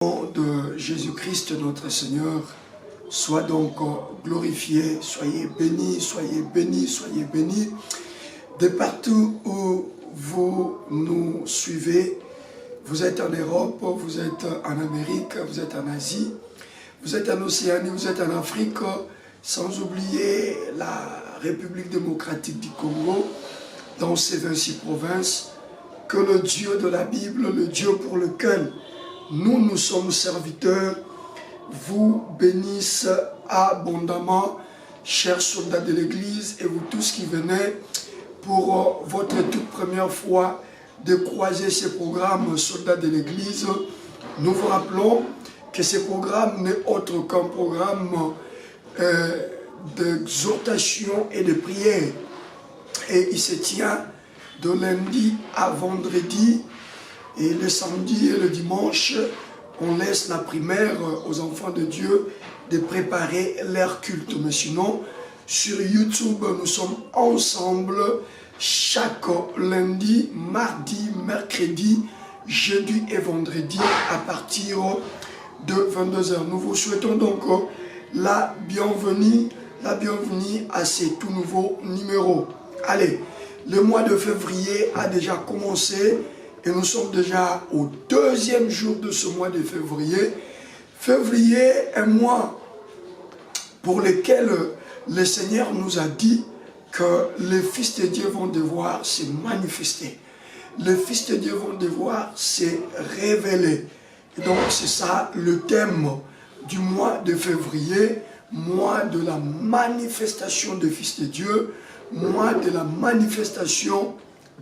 Nom de Jésus-Christ notre Seigneur soit donc glorifié, soyez bénis, soyez bénis, soyez bénis. De partout où vous nous suivez, vous êtes en Europe, vous êtes en Amérique, vous êtes en Asie, vous êtes en Océanie, vous êtes en Afrique, sans oublier la République démocratique du Congo, dans ces 26 provinces, que le Dieu de la Bible, le Dieu pour lequel nous sommes serviteurs, vous bénisse abondamment, chers soldats de l'Église, et vous tous qui venez pour votre toute première fois de croiser ces programmes soldats de l'Église. Nous vous rappelons que ce programme n'est autre qu'un programme d'exhortation et de prière. Et il se tient de lundi à vendredi, et le samedi et le dimanche, on laisse la primaire aux enfants de Dieu de préparer leur culte. Mais sinon, sur YouTube, nous sommes ensemble chaque lundi, mardi, mercredi, jeudi et vendredi à partir de 22 h. Nous vous souhaitons donc la bienvenue à ces tout nouveaux numéros. Allez, le mois de février a déjà commencé. Et nous sommes déjà au deuxième jour de ce mois de février. Février est un mois pour lequel le Seigneur nous a dit que les fils de Dieu vont devoir se manifester. Les fils de Dieu vont devoir se révéler. Et donc c'est ça le thème du mois de février, mois de la manifestation des fils de Dieu, mois de la manifestation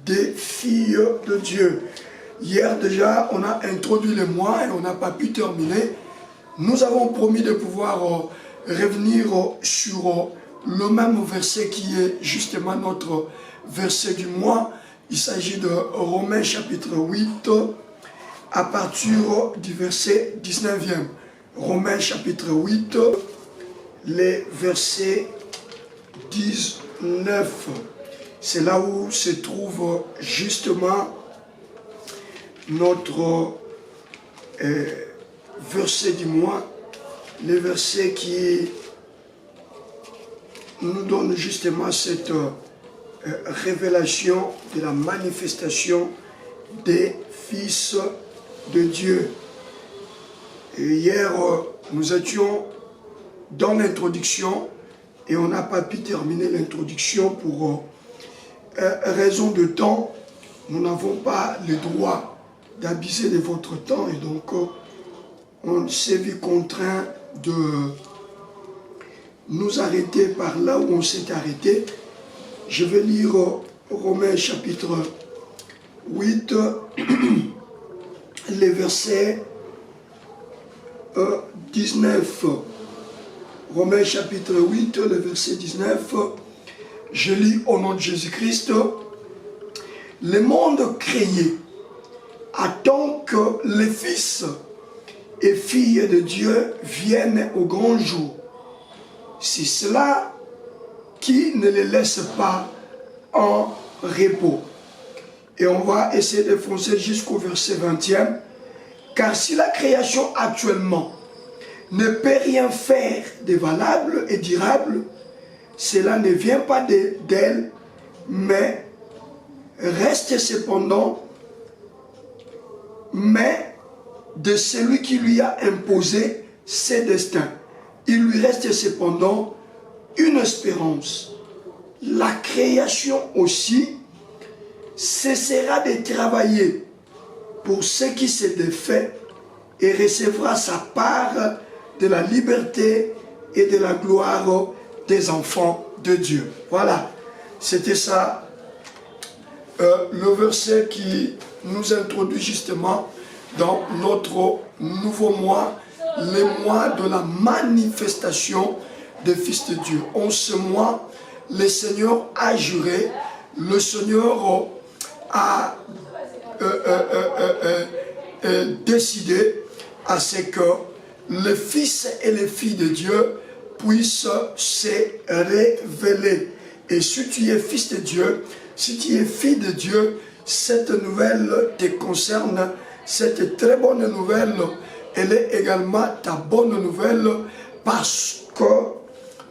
des filles de Dieu. Hier déjà, on a introduit le mois et on n'a pas pu terminer. Nous avons promis de pouvoir revenir sur le même verset qui est justement notre verset du mois. Il s'agit de Romains chapitre 8 à partir du verset 19e. Romains chapitre 8, les versets 19. C'est là où se trouve justement notre verset du mois, le verset qui nous donne justement cette révélation de la manifestation des fils de Dieu. Et hier, nous étions dans l'introduction et on n'a pas pu terminer l'introduction pour raison de temps. Nous n'avons pas le droit d'abuser de votre temps et donc on s'est vu contraint de nous arrêter par là où on s'est arrêté. Je vais lire Romains chapitre 8, les versets 19. Romains chapitre 8, le verset 19. Je lis au nom de Jésus-Christ. Le monde créé attend que les fils et filles de Dieu viennent au grand jour. C'est cela qui ne les laisse pas en repos. Et on va essayer de foncer jusqu'au verset 20e. Car si la création actuellement ne peut rien faire de valable et durable, cela ne vient pas d'elle, mais reste cependant, mais de celui qui lui a imposé ses destins. Il lui reste cependant une espérance. La création aussi cessera de travailler pour ce qui s'est défait et recevra sa part de la liberté et de la gloire des enfants de Dieu. Voilà, c'était ça, le verset qui nous introduit justement dans notre nouveau mois, le mois de la manifestation des fils de Dieu. En ce mois, le Seigneur a juré, le Seigneur a décidé à ce que les fils et les filles de Dieu puissent se révéler. Et si tu es fils de Dieu, si tu es fille de Dieu, cette nouvelle te concerne, cette très bonne nouvelle elle est également ta bonne nouvelle parce que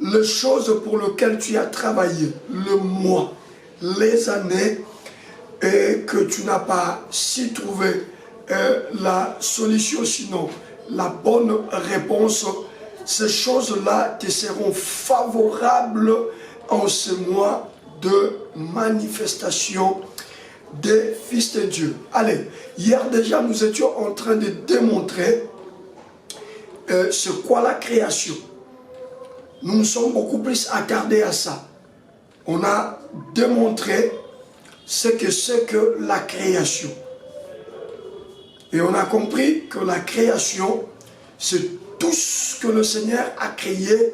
les choses pour lesquelles tu as travaillé, le mois, les années, et que tu n'as pas si trouvé la solution, sinon la bonne réponse, ces choses-là te seront favorables en ce mois de manifestation des fils de Dieu. Allez, hier déjà nous étions en train de démontrer ce qu'est la création. Nous nous sommes beaucoup plus attardés à ça. On a démontré ce que c'est que la création. Et on a compris que la création, c'est tout ce que le Seigneur a créé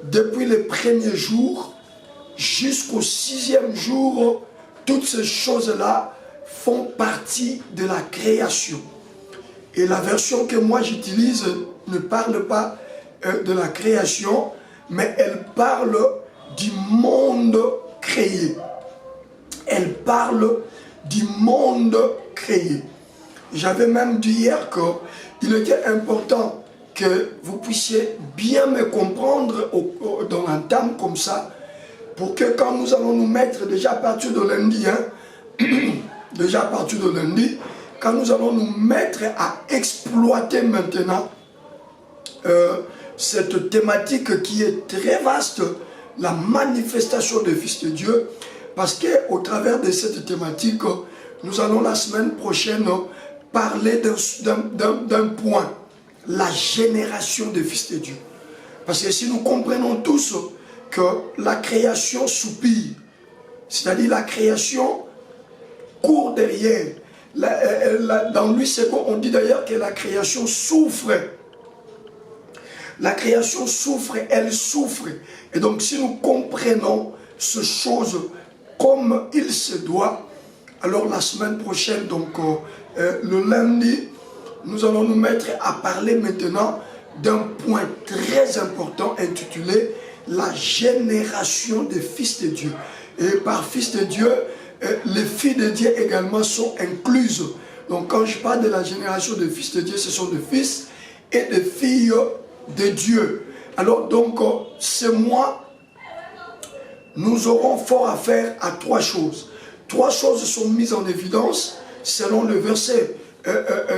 depuis le premier jour jusqu'au 6e jour. Toutes ces choses-là font partie de la création. Et la version que moi j'utilise ne parle pas de la création, mais elle parle du monde créé. Elle parle du monde créé. J'avais même dit hier qu'il était important que vous puissiez bien me comprendre dans l'entame comme ça, pour que quand nous allons nous mettre déjà à partir de lundi, déjà à partir de lundi, quand nous allons nous mettre à exploiter maintenant cette thématique qui est très vaste, la manifestation des fils de Dieu, parce qu'au travers de cette thématique, nous allons la semaine prochaine parler d'un point, la génération des fils de Dieu. Parce que si nous comprenons tous que la création soupire, c'est-à-dire la création court derrière, dans lui c'est qu'on dit d'ailleurs que la création souffre. La création souffre, elle souffre. Et donc si nous comprenons ces choses comme il se doit, alors la semaine prochaine, donc le lundi, nous allons nous mettre à parler maintenant d'un point très important intitulé « La génération des fils de Dieu ». Et par fils de Dieu, les filles de Dieu également sont incluses. Donc quand je parle de la génération des fils de Dieu, ce sont des fils et des filles de Dieu. Alors donc, ce mois, nous aurons fort à faire à trois choses. Trois choses sont mises en évidence selon le verset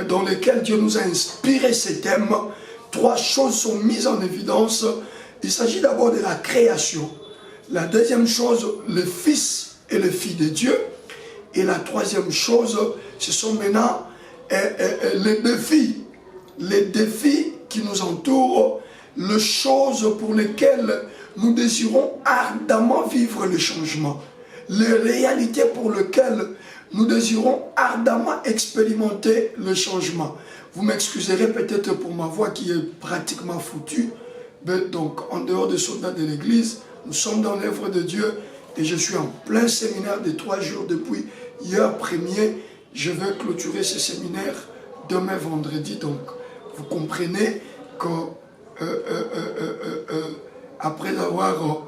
dans lequel Dieu nous a inspiré ces thèmes. Trois choses sont mises en évidence. Il s'agit d'abord de la création. La deuxième chose, le fils et les filles de Dieu. Et la troisième chose, ce sont maintenant les défis. Les défis qui nous entourent, les choses pour lesquelles nous désirons ardemment vivre le changement. Les réalités pour lesquelles nous désirons ardemment expérimenter le changement. Vous m'excuserez peut-être pour ma voix qui est pratiquement foutue. Mais donc, en dehors des soldats de l'église, nous sommes dans l'œuvre de Dieu et je suis en plein séminaire de 3 jours depuis hier premier. Je vais clôturer ce séminaire demain vendredi. Donc, vous comprenez que après avoir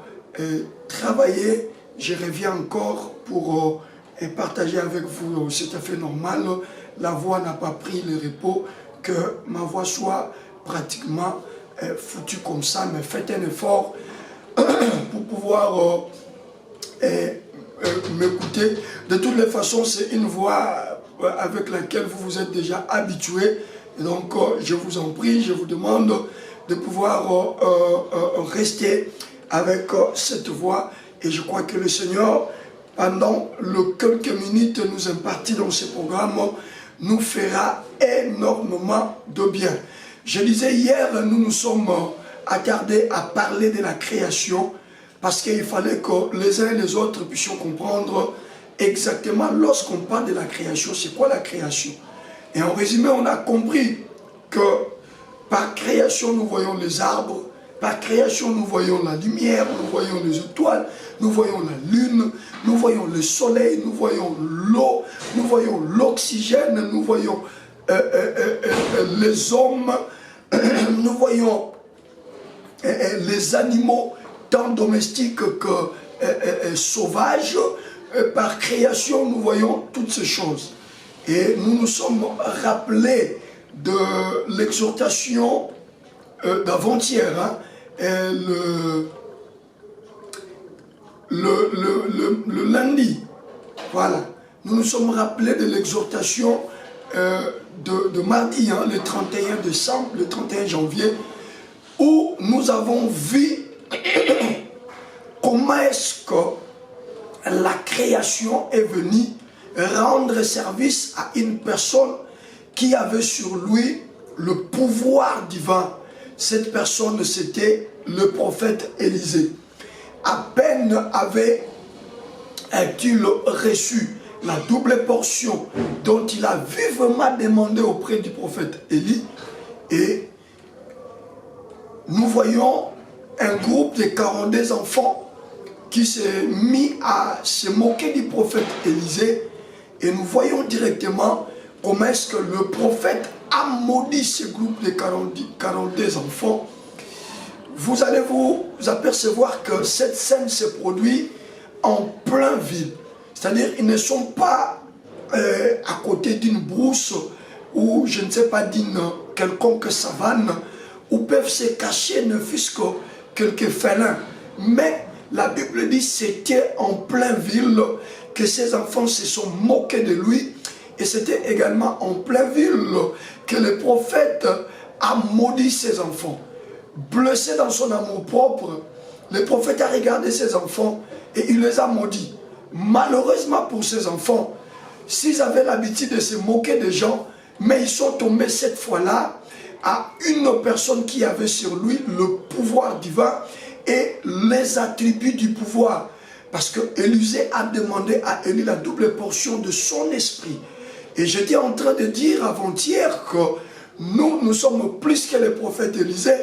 travaillé, je reviens encore pour partager avec vous. C'est tout à fait normal. La voix n'a pas pris le repos, que ma voix soit pratiquement foutue comme ça, mais faites un effort pour pouvoir m'écouter. De toutes les façons, c'est une voix avec laquelle vous vous êtes déjà habitué. Et donc, je vous en prie, je vous demande de pouvoir rester avec cette voix. Et je crois que le Seigneur, pendant les quelques minutes nous imparties dans ce programme, nous fera énormément de bien. Je disais hier, nous nous sommes attardés à parler de la création parce qu'il fallait que les uns et les autres puissions comprendre exactement lorsqu'on parle de la création, c'est quoi la création. Et en résumé, on a compris que par création, nous voyons les arbres, par création, nous voyons la lumière, nous voyons les étoiles, nous voyons la lune, nous voyons le soleil, nous voyons l'eau, nous voyons l'oxygène, nous voyons les hommes, nous voyons les animaux, tant domestiques que sauvages. Par création, nous voyons toutes ces choses. Et nous nous sommes rappelés de l'exhortation d'avant-hier, hein, le lundi. Voilà. Nous nous sommes rappelés de l'exhortation de mardi, hein, le 31 décembre, le 31 janvier, où nous avons vu comment est-ce que la création est venue rendre service à une personne qui avait sur lui le pouvoir divin. Cette personne, c'était le prophète Élisée. À peine avait-il reçu la double portion dont il a vivement demandé auprès du prophète Élie, et nous voyons un groupe de 42 enfants qui s'est mis à se moquer du prophète Élisée, et nous voyons directement comment est-ce que le prophète a maudit ce groupe de 42 enfants. Vous allez vous apercevoir que cette scène se produit en plein ville. C'est-à-dire ils ne sont pas à côté d'une brousse ou je ne sais pas d'une quelconque savane où peuvent se cacher ne fût-ce que quelques félins. Mais la Bible dit que c'était en plein ville que ces enfants se sont moqués de lui, et c'était également en plein ville que le prophète a maudit ses enfants. Blessé dans son amour propre, le prophète a regardé ses enfants et il les a maudits. Malheureusement pour ces enfants, s'ils avaient l'habitude de se moquer des gens, mais ils sont tombés cette fois-là à une personne qui avait sur lui le pouvoir divin et les attributs du pouvoir. Parce que Élisée a demandé à Élie la double portion de son esprit. Et j'étais en train de dire avant-hier que nous sommes plus que le prophète Élisée,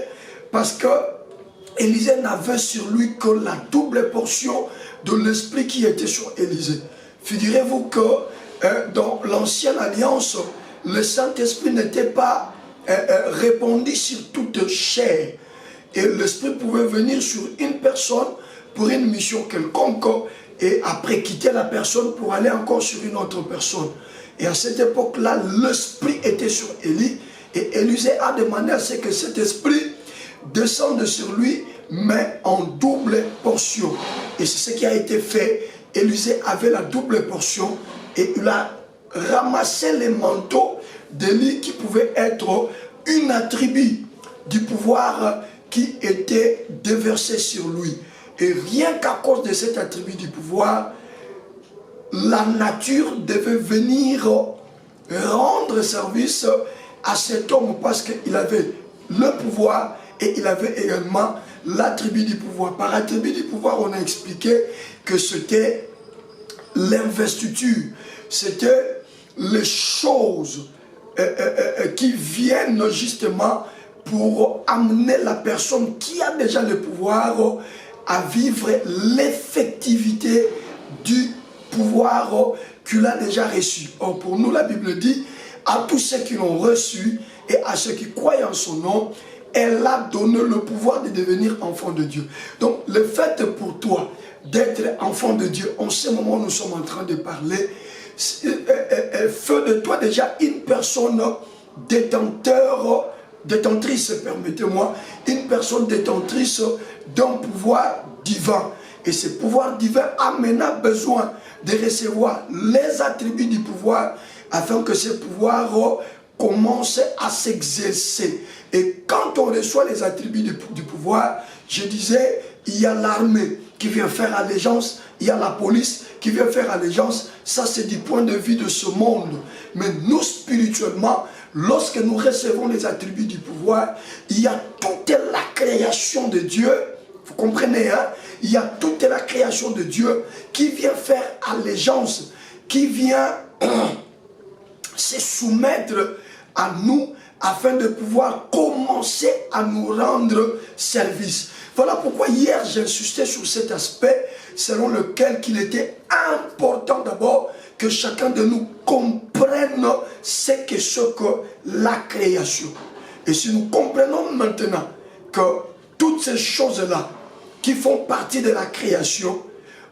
parce que Élisée n'avait sur lui que la double portion de l'esprit qui était sur Élisée. Figurez-vous que dans l'ancienne alliance, le Saint-Esprit n'était pas répandu sur toute chair. Et l'Esprit pouvait venir sur une personne pour une mission quelconque et après quitter la personne pour aller encore sur une autre personne. Et à cette époque-là, l'Esprit était sur Élie et Élisée a demandé à ce que cet Esprit descende sur lui, mais en double portion. Et c'est ce qui a été fait. Élisée avait la double portion et il a ramassé les manteaux d'Élie qui pouvaient être une attribut du pouvoir qui était déversé sur lui. Et rien qu'à cause de cet attribut du pouvoir, la nature devait venir rendre service à cet homme parce qu'il avait le pouvoir et il avait également l'attribut du pouvoir. Par attribut du pouvoir, on a expliqué que c'était l'investiture, c'était les choses qui viennent justement pour amener la personne qui a déjà le pouvoir à vivre l'effectivité du pouvoir qu'il a déjà reçu. Or, pour nous, la Bible dit, à tous ceux qui l'ont reçu et à ceux qui croient en son nom, elle a donné le pouvoir de devenir enfant de Dieu. Donc, le fait pour toi d'être enfant de Dieu, en ce moment nous sommes en train de parler, fait de toi déjà une personne détentrice, permettez-moi, une personne détentrice d'un pouvoir divin. Et ce pouvoir divin a maintenant besoin de recevoir les attributs du pouvoir afin que ce pouvoir commence à s'exercer. Et quand on reçoit les attributs du pouvoir, je disais, il y a l'armée qui vient faire allégeance, il y a la police qui vient faire allégeance. Ça, c'est du point de vue de ce monde. Mais nous, spirituellement, lorsque nous recevons les attributs du pouvoir, il y a toute la création de Dieu. Vous comprenez, hein? Il y a toute la création de Dieu qui vient faire allégeance, qui vient se soumettre à nous afin de pouvoir commencer à nous rendre service. Voilà pourquoi hier j'insistais sur cet aspect selon lequel il était important d'abord que chacun de nous comprenne ce que la création. Et si nous comprenons maintenant que toutes ces choses-là qui font partie de la création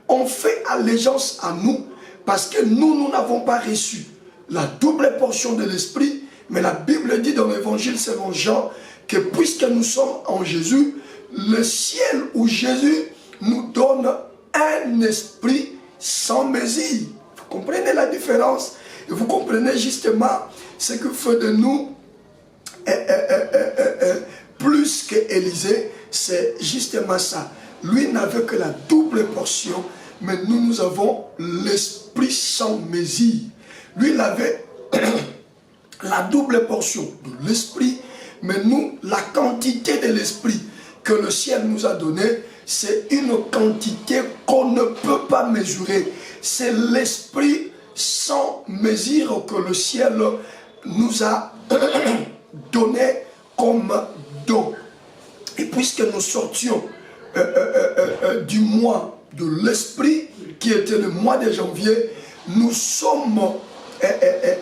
ont fait allégeance à nous parce que nous n'avons pas reçu la double portion de l'esprit, Mais la Bible dit dans l'évangile selon Jean que puisque nous sommes en Jésus, le ciel ou Jésus nous donne un esprit sans mesure. Vous comprenez la différence? Et vous comprenez justement ce que fait de nous plus qu'Élisée, c'est justement ça. Lui n'avait que la double portion, mais nous avons l'esprit sans mesure. Lui, il avait la double portion de l'esprit, mais nous, la quantité de l'esprit que le ciel nous a donné, c'est une quantité qu'on ne peut pas mesurer. C'est l'esprit sans mesure que le ciel nous a donné comme don. Et puisque nous sortions du mois de l'esprit, qui était le mois de janvier, nous sommes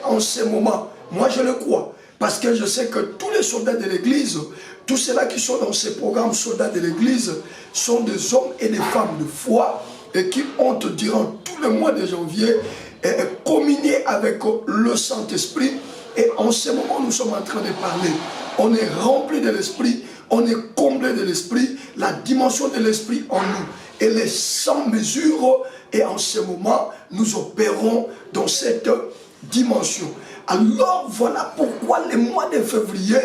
en ce moment, moi je le crois, parce que je sais que tous les soldats de l'église, tous ceux-là qui sont dans ces programmes soldats de l'église, sont des hommes et des femmes de foi, et qui ont durant tout le mois de janvier communié avec le Saint-Esprit. Et en ce moment, nous sommes en train de parler. On est rempli de l'Esprit, on est comblé de l'Esprit, la dimension de l'Esprit en nous. Elle est sans mesure, et en ce moment, nous opérons dans cette dimension. Alors, voilà pourquoi le mois de février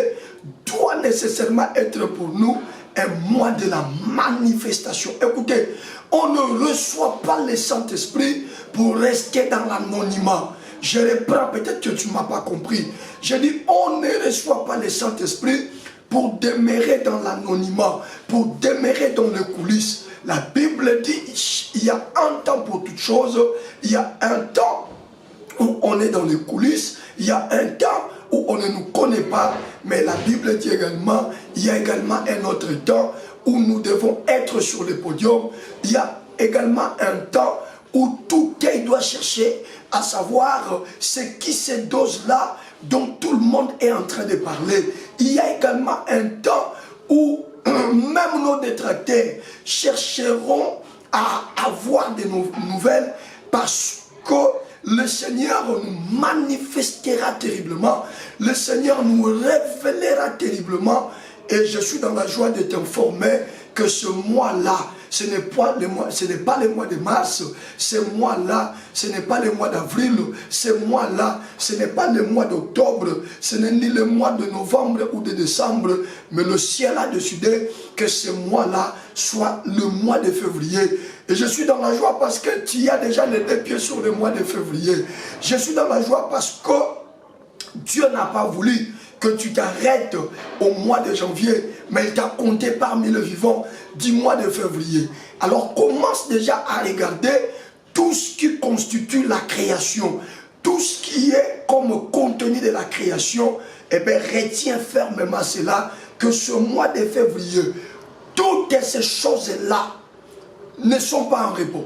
doit nécessairement être pour nous un mois de la manifestation. Écoutez, on ne reçoit pas le Saint-Esprit pour rester dans l'anonymat. Je reprends, peut-être que tu ne m'as pas compris. Je dis, on ne reçoit pas le Saint-Esprit pour demeurer dans l'anonymat, pour demeurer dans les coulisses. La Bible dit, il y a un temps pour toutes choses, il y a un temps où on est dans les coulisses, il y a un temps où on ne nous connaît pas, mais la Bible dit également, il y a également un autre temps où nous devons être sur le podium. Il y a également un temps où tout œil doit chercher à savoir c'est qui ces doses-là dont tout le monde est en train de parler. Il y a également un temps où même nos détracteurs chercheront à avoir des nouvelles parce que le Seigneur nous manifestera terriblement, le Seigneur nous révélera terriblement. Et je suis dans la joie de t'informer que ce mois-là, ce n'est pas le mois de mars, ce mois-là, ce n'est pas le mois d'avril, ce mois-là, ce n'est pas le mois d'octobre, ce n'est ni le mois de novembre ou de décembre, mais le ciel a décidé que ce mois-là soit le mois de février. Et je suis dans la joie parce que tu as déjà les deux pieds sur le mois de février. Je suis dans la joie parce que Dieu n'a pas voulu que tu t'arrêtes au mois de janvier, mais il t'a compté parmi les vivants du mois de février. Alors commence déjà à regarder tout ce qui constitue la création, tout ce qui est comme contenu de la création. Eh bien, retiens fermement cela, que ce mois de février, toutes ces choses-là ne sont pas en repos.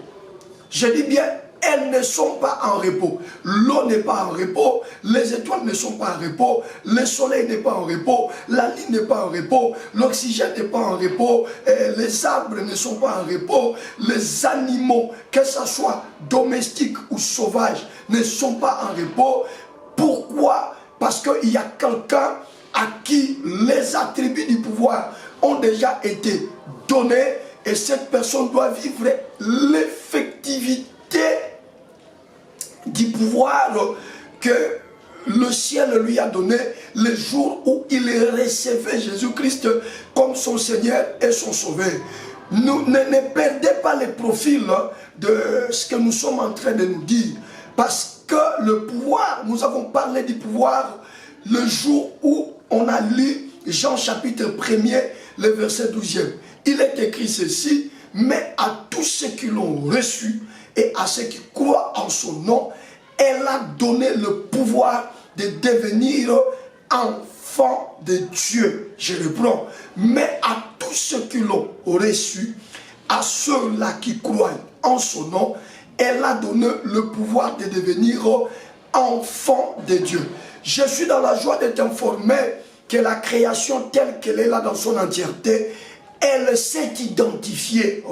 Je dis bien, elles ne sont pas en repos. L'eau n'est pas en repos, les étoiles ne sont pas en repos, le soleil n'est pas en repos, la lune n'est pas en repos, l'oxygène n'est pas en repos, les arbres ne sont pas en repos, les animaux, que ce soit domestiques ou sauvages, ne sont pas en repos. Pourquoi? Parce qu'il y a quelqu'un à qui les attributs du pouvoir ont déjà été donnés, et cette personne doit vivre l'effectivité du pouvoir que le ciel lui a donné le jour où il recevait Jésus-Christ comme son Seigneur et son Sauveur. Ne perdez pas le profil de ce que nous sommes en train de nous dire, parce que le pouvoir, nous avons parlé du pouvoir le jour où on a lu Jean chapitre 1er, le verset 12e. Il est écrit ceci: mais à tous ceux qui l'ont reçu et à ceux qui croient en son nom, elle a donné le pouvoir de devenir enfants de Dieu. Je reprends. Mais à tous ceux qui l'ont reçu, à ceux-là qui croient en son nom, elle a donné le pouvoir de devenir enfants de Dieu. Je suis dans la joie de t'informer que la création telle qu'elle est là dans son entièreté, elle s'est identifiée.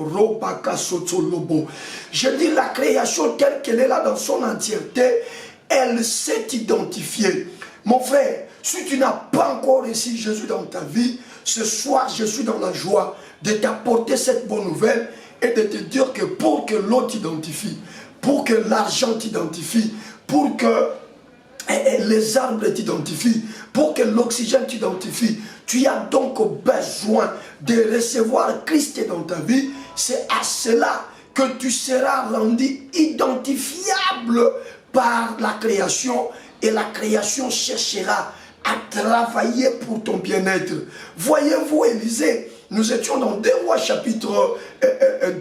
Je dis la création telle qu'elle est là dans son entièreté, elle s'est identifiée. Mon frère, Si tu n'as pas encore reçu Jésus dans ta vie, ce soir, je suis dans la joie de t'apporter cette bonne nouvelle et de te dire que pour que l'eau t'identifie, pour que l'argent t'identifie, pour que les arbres t'identifient, pour que l'oxygène t'identifie, tu as donc besoin de recevoir Christ dans ta vie. C'est à cela que tu seras rendu identifiable par la création et la création cherchera à travailler pour ton bien-être. Voyez-vous, Élisée, nous étions dans 2 Rois chapitre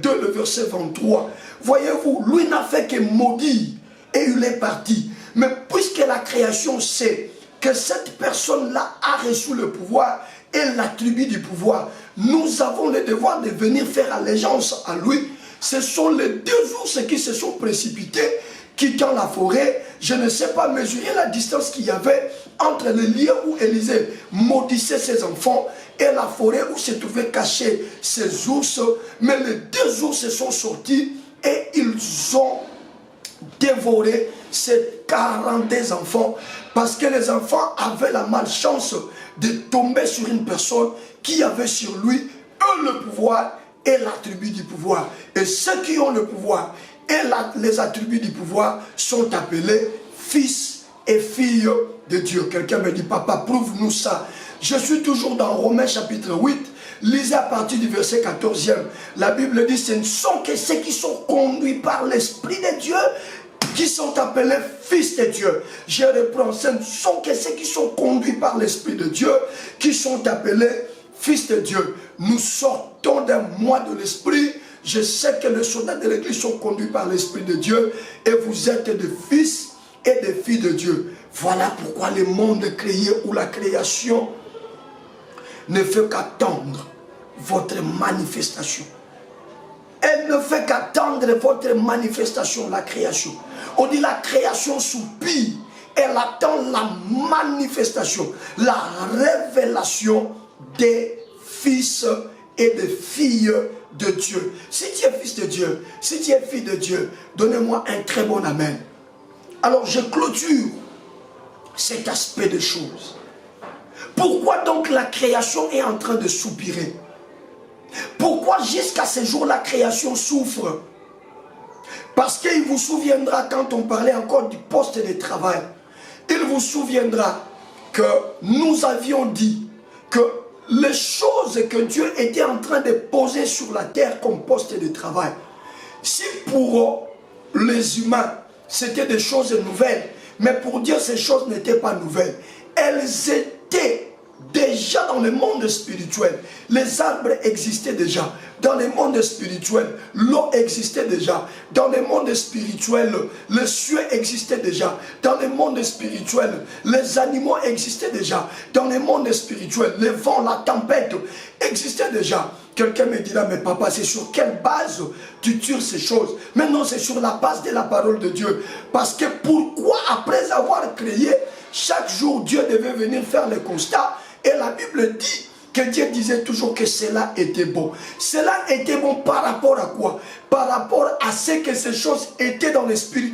2, le verset 23. Voyez-vous, lui n'a fait que maudire et il est parti. Mais puisque la création sait que cette personne-là a reçu le pouvoir et l'attribut du pouvoir, nous avons le devoir de venir faire allégeance à lui. Ce sont les 2 ours qui se sont précipités, quittant la forêt. Je ne sais pas mesurer la distance qu'il y avait entre le lieu où Élisée maudissait ses enfants et la forêt où se trouvaient cachés ses ours. Mais les 2 ours sont sortis et ils ont dévoré ces 42 enfants parce que les enfants avaient la malchance de tomber sur une personne qui avait sur lui le pouvoir et l'attribut du pouvoir. Et ceux qui ont le pouvoir et les attributs du pouvoir sont appelés fils et filles de Dieu. Quelqu'un me dit, papa, prouve-nous ça. Je suis toujours dans Romains chapitre 8. Lisez à partir du verset 14e. La Bible dit, ce ne sont que ceux qui sont conduits par l'Esprit de Dieu qui sont appelés fils de Dieu. Je reprends, ce ne sont que ceux qui sont conduits par l'Esprit de Dieu qui sont appelés fils de Dieu. Nous sortons d'un mois de l'Esprit. Je sais que les soldats de l'Église sont conduits par l'Esprit de Dieu et vous êtes des fils et des filles de Dieu. Voilà pourquoi le monde créé ou la création ne fait qu'attendre votre manifestation. Elle ne fait qu'attendre votre manifestation, la création. On dit la création soupire. Elle attend la manifestation, la révélation des fils et des filles de Dieu. Si tu es fils de Dieu, si tu es fille de Dieu, donnez-moi un très bon amen. Alors je clôture cet aspect des choses. Pourquoi donc la création est en train de soupirer? Pourquoi jusqu'à ce jour la création souffre? Parce qu'il vous souviendra quand on parlait encore du poste de travail, il vous souviendra que nous avions dit que les choses que Dieu était en train de poser sur la terre comme poste de travail, si pour les humains c'était des choses nouvelles, mais pour Dieu ces choses n'étaient pas nouvelles, elles étaient déjà dans le monde spirituel. Les arbres existaient déjà. Dans le monde spirituel, l'eau existait déjà. Dans le monde spirituel, les cieux existaient déjà. Dans le monde spirituel, les animaux existaient déjà. Dans le monde spirituel, les vents, la tempête existaient déjà. Quelqu'un me dira, mais papa, c'est sur quelle base tu tires ces choses? Mais non, c'est sur la base de la parole de Dieu. Parce que pourquoi, après avoir créé, chaque jour, Dieu devait venir faire le constat? Et la Bible dit que Dieu disait toujours que cela était bon. Cela était bon par rapport à quoi? Par rapport à ce que ces choses étaient dans l'esprit.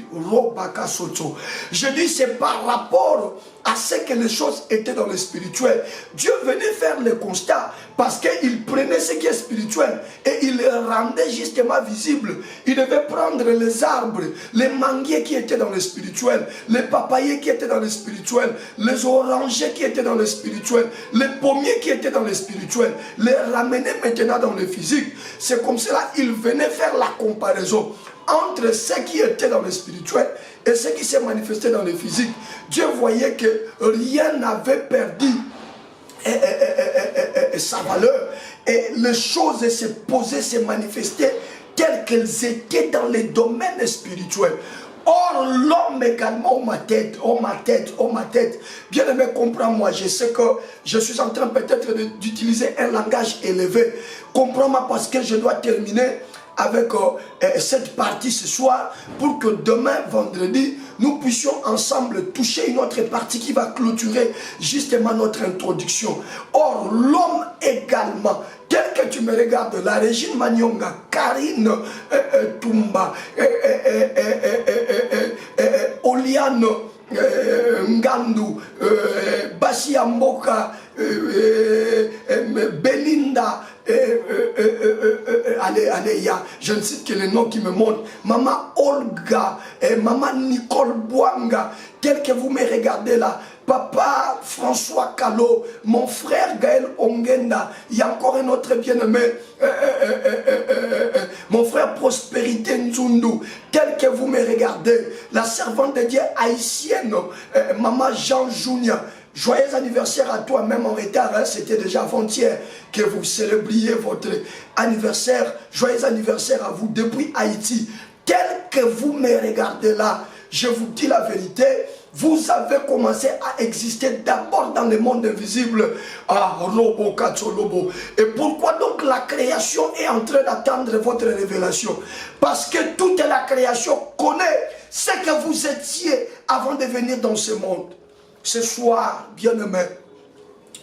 Je dis c'est par rapport à ce que les choses étaient dans le spirituel. Dieu venait faire le constat parce qu'il prenait ce qui est spirituel et il le rendait justement visible. Il devait prendre les arbres, les manguiers qui étaient dans le spirituel, les papayers qui étaient dans le spirituel, les orangers qui étaient dans le spirituel, les pommiers qui étaient dans le spirituel, les ramener maintenant dans le physique. C'est comme cela qu'il venait faire la comparaison entre ce qui était dans le spirituel et ce qui s'est manifesté dans le physique. Dieu voyait que rien n'avait perdu sa valeur et les choses se posaient, se manifestaient telles qu'elles étaient dans les domaines spirituels. Or, l'homme également, oh ma tête, oh ma tête, oh ma tête. Bien aimé, comprends-moi, je sais que je suis en train peut-être d'utiliser un langage élevé. Comprends-moi parce que je dois terminer avec cette partie ce soir pour que demain, vendredi, nous puissions ensemble toucher une autre partie qui va clôturer justement notre introduction. Or, l'homme également, tel que tu me regardes, la Régine Manyonga, Karine Toumba, Oliane Ngandu, Bassi Amboka, Belinda, allez, je ne sais que les noms qui me montrent, Maman Olga, Maman Nicole Bouanga, tel que vous me regardez là, Papa François Callot, mon frère Gaël Ongenda, il y a encore un autre bien-aimé, mon frère Prospérité Nzundu, tel que vous me regardez, la servante de Dieu haïtienne, Maman Jean Junior. Joyeux anniversaire à toi, même en retard, hein, c'était déjà avant-hier que vous célébriez votre anniversaire. Joyeux anniversaire à vous depuis Haïti. Tel que vous me regardez là, je vous dis la vérité, vous avez commencé à exister d'abord dans le monde invisible. Ah, Robo Katsolobo. Et pourquoi donc la création est en train d'attendre votre révélation? Parce que toute la création connaît ce que vous étiez avant de venir dans ce monde. Ce soir, bien-aimé,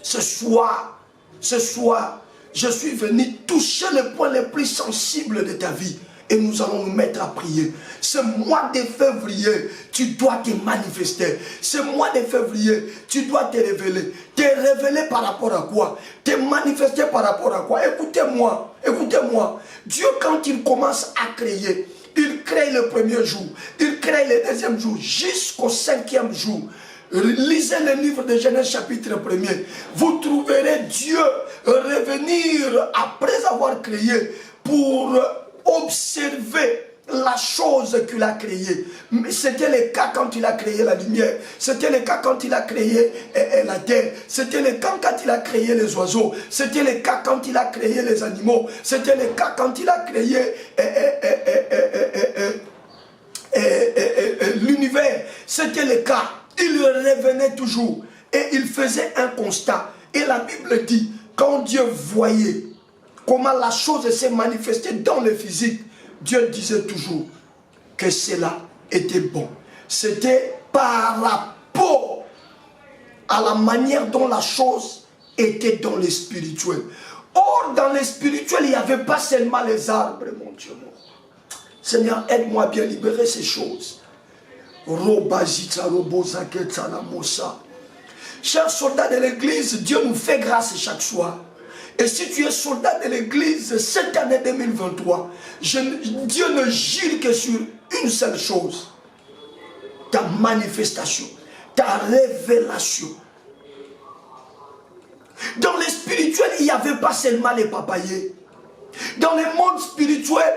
ce soir, je suis venu toucher le point le plus sensible de ta vie. Et nous allons nous mettre à prier. Ce mois de février, tu dois te manifester. Ce mois de février, tu dois te révéler. Te révéler par rapport à quoi? Te manifester par rapport à quoi? Écoutez-moi, écoutez-moi. Dieu, quand il commence à créer, il crée le premier jour, il crée le deuxième jour, jusqu'au 5e jour. Lisez le livre de Genèse chapitre 1er. Vous trouverez Dieu revenir après avoir créé pour observer la chose qu'il a créée. C'était le cas quand il a créé la lumière. C'était le cas quand il a créé la terre. C'était le cas quand il a créé les oiseaux. C'était le cas quand il a créé les animaux. C'était le cas quand il a créé l'univers. C'était le cas. Il revenait toujours et il faisait un constat. Et la Bible dit, quand Dieu voyait comment la chose s'est manifestée dans le physique, Dieu disait toujours que cela était bon. C'était par rapport à la manière dont la chose était dans le spirituel. Or, dans le spirituel, il n'y avait pas seulement les arbres, mon Dieu. Seigneur, aide-moi à bien libérer ces choses. Chers soldats de l'église, Dieu nous fait grâce chaque soir. Et si tu es soldat de l'église, cette année 2023, Dieu ne gire que sur une seule chose. Ta manifestation, ta révélation. Dans le spirituel, il n'y avait pas seulement les papayers. Dans le monde spirituel,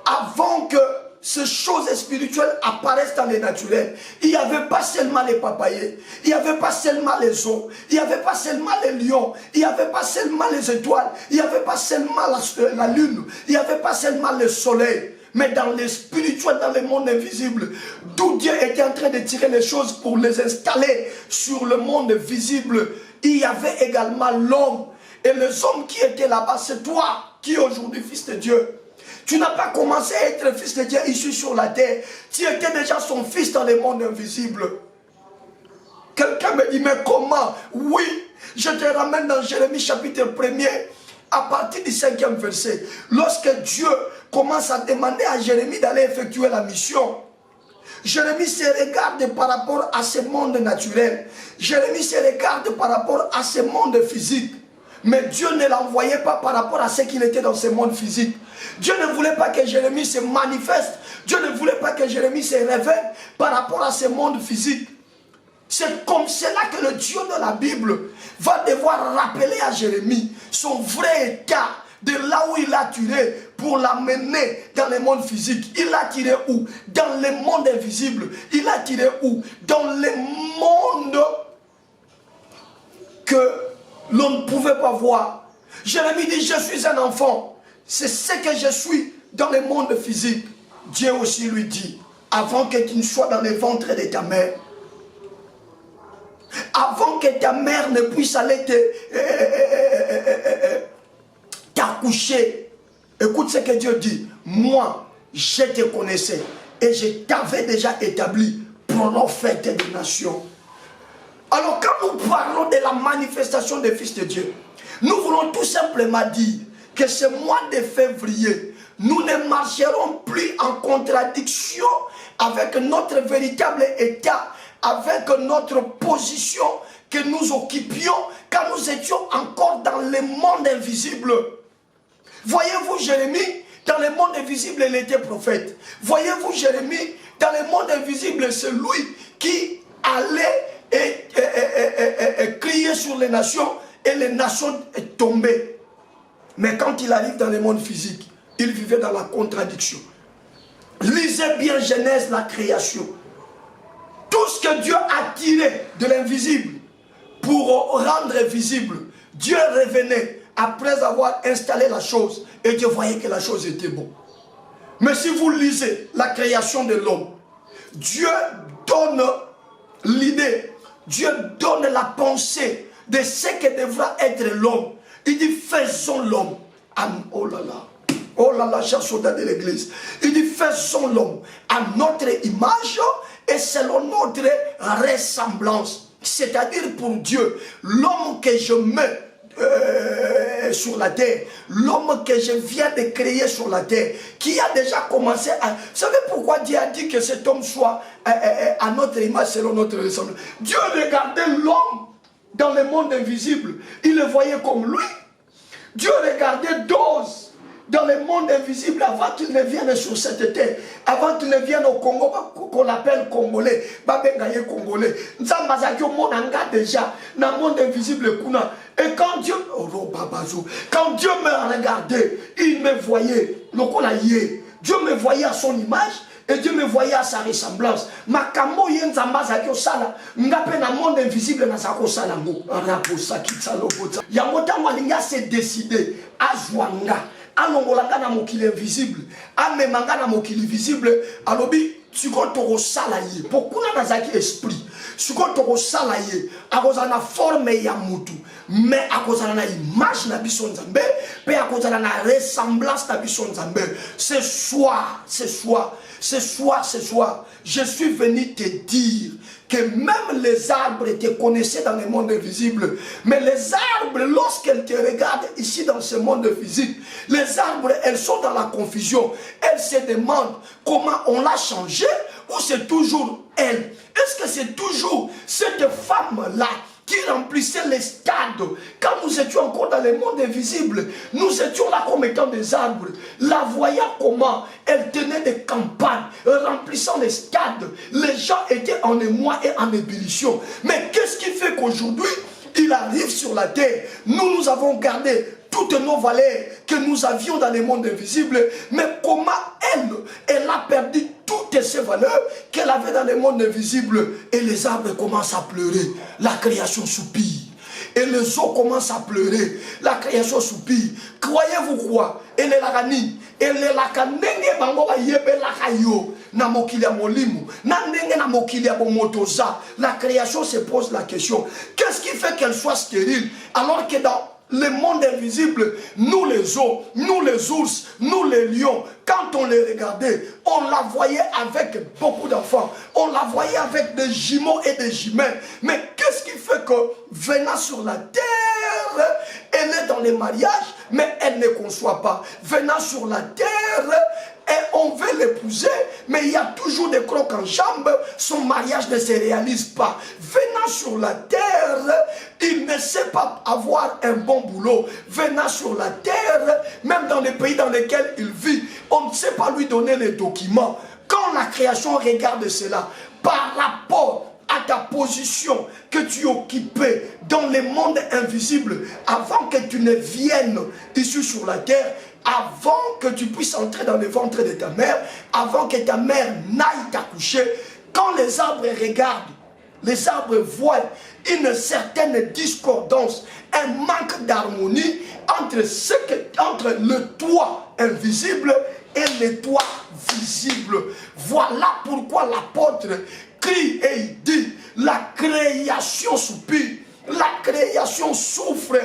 avant que ces choses spirituelles apparaissent dans le naturel, il n'y avait pas seulement les papayers, il n'y avait pas seulement les eaux, il n'y avait pas seulement les lions, il n'y avait pas seulement les étoiles, il n'y avait pas seulement la lune, il n'y avait pas seulement le soleil. Mais dans le spirituel, dans le monde invisible, d'où Dieu était en train de tirer les choses pour les installer sur le monde visible, il y avait également l'homme. Et les hommes qui étaient là-bas, c'est toi qui es aujourd'hui fils de Dieu. Tu n'as pas commencé à être fils de Dieu ici sur la terre. Tu étais déjà son fils dans le monde invisible. Quelqu'un me dit, mais comment? Oui, je te ramène dans Jérémie chapitre 1er, à partir du 5e verset. Lorsque Dieu commence à demander à Jérémie d'aller effectuer la mission, Jérémie se regarde par rapport à ce monde naturel. Jérémie se regarde par rapport à ce monde physique. Mais Dieu ne l'envoyait pas par rapport à ce qu'il était dans ce monde physique. Dieu ne voulait pas que Jérémie se manifeste. Dieu ne voulait pas que Jérémie se révèle par rapport à ce monde physique. C'est comme cela que le Dieu de la Bible va devoir rappeler à Jérémie son vrai état de là où il a tiré pour l'amener dans le monde physique. Il a tiré où? Dans le monde invisible. Il a tiré où? Dans le monde que l'on ne pouvait pas voir. Jérémie dit, je suis un enfant. C'est ce que je suis dans le monde physique. Dieu aussi lui dit, avant que tu ne sois dans le ventre de ta mère, avant que ta mère ne puisse aller t'accoucher, écoute ce que Dieu dit, moi, je te connaissais et je t'avais déjà établi prophète des nations. Alors quand nous parlons de la manifestation des fils de Dieu, nous voulons tout simplement dire que ce mois de février, nous ne marcherons plus en contradiction avec notre véritable état avec notre position que nous occupions quand nous étions encore dans le monde invisible. Voyez-vous Jérémie, dans le monde invisible, il était prophète. Voyez-vous Jérémie, dans le monde invisible, c'est lui qui allait et crier sur les nations, et les nations tombaient. Mais quand il arrive dans le monde physique, il vivait dans la contradiction. Lisez bien Genèse, la création. Tout ce que Dieu a tiré de l'invisible pour rendre visible, Dieu revenait après avoir installé la chose et Dieu voyait que la chose était bonne. Mais si vous lisez la création de l'homme, Dieu donne l'idée, Dieu donne la pensée de ce que devra être l'homme. Il dit faisons l'homme. Oh là là, chers soldats de l'église. Il dit faisons l'homme à notre image et selon notre ressemblance. C'est-à-dire pour Dieu, l'homme que je mets sur la terre, l'homme que je viens de créer sur la terre, qui a déjà commencé à... Vous savez pourquoi Dieu a dit que cet homme soit à notre image selon notre ressemblance? Dieu regardait l'homme dans le monde invisible, il le voyait comme lui. Dieu regardait Dose dans le monde invisible avant qu'il ne vienne sur cette terre, avant qu'il ne vienne au Congo, qu'on l'appelle Congolais, Babengaye Congolais. Déjà dans le monde invisible. Et quand Dieu me regardait, il me voyait. Dieu me voyait à son image. Et Dieu me voyait à sa ressemblance. Makamo yenzamba zakyo sala. Ngape na monde invisible na zako sala ngo. Rapo sakitsa lobota. Yamota malinga s'est décidé à Zwanga. Alongolanga na mokili invisible. Amemanga na mokili visible. Alobi siko toko sala ye. Pokuna na zaki esprit. Siko toko sala ye. Akoza na forme ya mutu. Mais akoza na image na biso nzambe. Pe akoza na ressemblance na biso nzambe. Ce soir, je suis venu te dire que même les arbres te connaissaient dans le monde invisible. Mais les arbres, lorsqu'elles te regardent ici dans ce monde physique, les arbres, elles sont dans la confusion. Elles se demandent comment on l'a changé ou c'est toujours elle. Est-ce que c'est toujours cette femme-là qui remplissait les stades? Quand nous étions encore dans le monde invisible, nous étions là comme étant des arbres, la voyant comment elle tenait des campagnes, remplissant les stades. Les gens étaient en émoi et en ébullition. Mais qu'est-ce qui fait qu'aujourd'hui, il arrive sur la terre? Nous avons gardé toutes nos valeurs que nous avions dans le monde invisible, mais comment elle a perdu toutes ces valeurs qu'elle avait dans le monde invisible, et les arbres commencent à pleurer, la création soupire, et les eaux commencent à pleurer, la création soupire. Croyez-vous quoi? Elle est la rani, elle est la kanenge bangoba yebe la kayo, na mokili ya molimu, na ndenge na mokili ya bomotoza. La création se pose la question, qu'est-ce qui fait qu'elle soit stérile alors que dans le monde invisible, nous les eaux, nous les ours, nous les lions, quand on les regardait, on la voyait avec beaucoup d'enfants, on la voyait avec des jumeaux et des jumelles. Mais qu'est-ce qui fait que venant sur la terre, elle est dans les mariages, mais elle ne conçoit pas. Venant sur la terre, et on veut l'épouser, mais il y a toujours des crocs en jambes, son mariage ne se réalise pas. Venant sur la terre, il ne sait pas avoir un bon boulot. Venant sur la terre, même dans les pays dans lesquels il vit, on ne sait pas lui donner les documents. Quand la création regarde cela, par rapport à ta position que tu occupais dans le monde invisible, avant que tu ne viennes ici sur la terre, avant que tu puisses entrer dans le ventre de ta mère, avant que ta mère n'aille t'accoucher, quand les arbres regardent, les arbres voient une certaine discordance, un manque d'harmonie entre le toit invisible et le toit visible. Voilà pourquoi l'apôtre crie et il dit, la création soupire, la création souffre,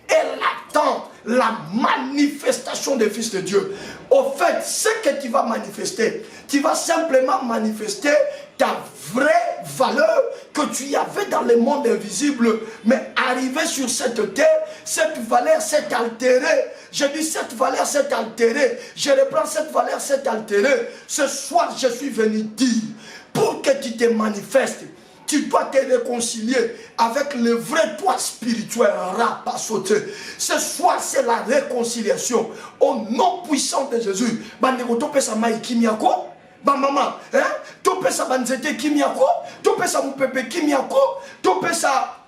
elle attend la manifestation des fils de Dieu. Au fait, ce que tu vas manifester, tu vas simplement manifester ta vraie valeur que tu avais dans le monde invisible, mais arrivé sur cette terre, cette valeur s'est altérée. Je dis cette valeur s'est altérée. Je reprends cette valeur s'est altérée. Ce soir, je suis venu dire, pour que tu te manifestes, tu dois te réconcilier avec le vrai toi spirituel. Ce soir, c'est la réconciliation. Au nom puissant de Jésus. Ba maman, hein? Topesa banzete kimiako, topesa mupepe kimiako, topesa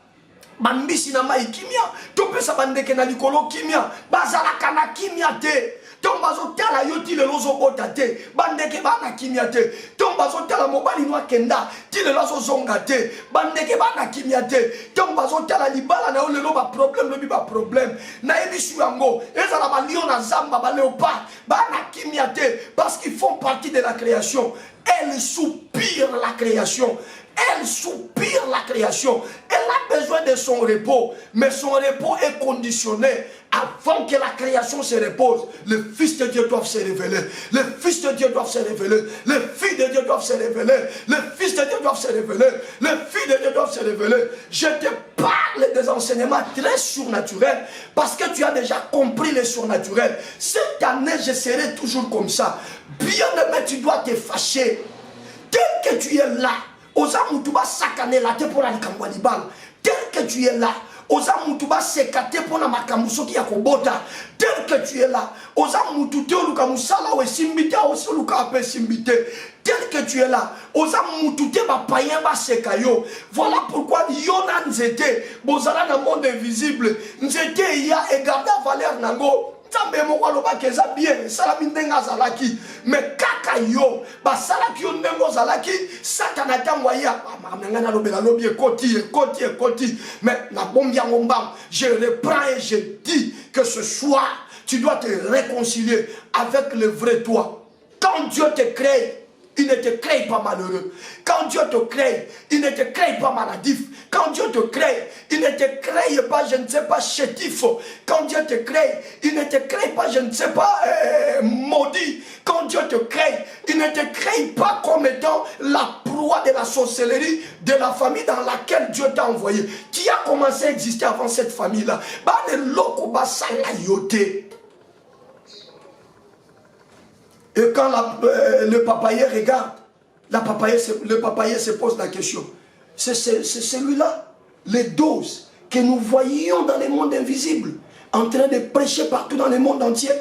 bambisi na mai kimia, topesa bandeke na likolo kimia, bazala kana kimia te. Tombazo tala yoti le lozo bota te, bandeke bana kimia te. Tombazo tala mobali no kenda, ti le lozo zonga te, bandeke bana kimia te. Tombazo tala libala na le lo ba problème le bi ba problème. Na ebisu yango, ezala ba lion na zamba ba léopard, bana kimia te parce qu'ils font partie de la création. Elle soupire la création. Elle soupire la création. Elle a besoin de son repos. Mais son repos est conditionné. Avant que la création se repose, le Fils de Dieu doit se révéler. Le Fils de Dieu doit se révéler. Le Fils de Dieu doit se révéler. Le Fils de Dieu doit se révéler. Le Fils de Dieu doit se révéler. Je te parle des enseignements très surnaturels parce que tu as déjà compris le surnaturel. Cette année, je serai toujours comme ça. Bien-aimé, tu dois te fâcher. Tel que tu es là, oza mutuba sakane la te pour la likamwalibal. Tel que tu es là, oza mutuba sekate pour la makamusoki ya kobota. Tel que tu es là, oza mutute olukamusala we simbite oso luka ape simbite. Tel que tu es là, oza mutute ba payen ba sekayo. Voilà pourquoi yona nzete bozala na monde invisible. Nzete ya et garda valeur nango. Mais kaka yo basalaki yo ndengo zalaki satana tangwaya ngana lobela lobi ekoti mais na bombi ya ngomba je reprends et je dis que ce soir tu dois te réconcilier avec le vrai toi. Quand Dieu te crée, il ne te crée pas malheureux. Quand Dieu te crée, il ne te crée pas maladif. Quand Dieu te crée, il ne te crée pas, je ne sais pas, chétif. Quand Dieu te crée, il ne te crée pas, je ne sais pas, maudit. Quand Dieu te crée, il ne te crée pas comme étant la proie de la sorcellerie de la famille dans laquelle Dieu t'a envoyé. Qui a commencé à exister avant cette famille-là? Et quand le papayer regarde, le papayer se pose la question. C'est celui-là, les doses que nous voyons dans le monde invisible, en train de prêcher partout dans le monde entier.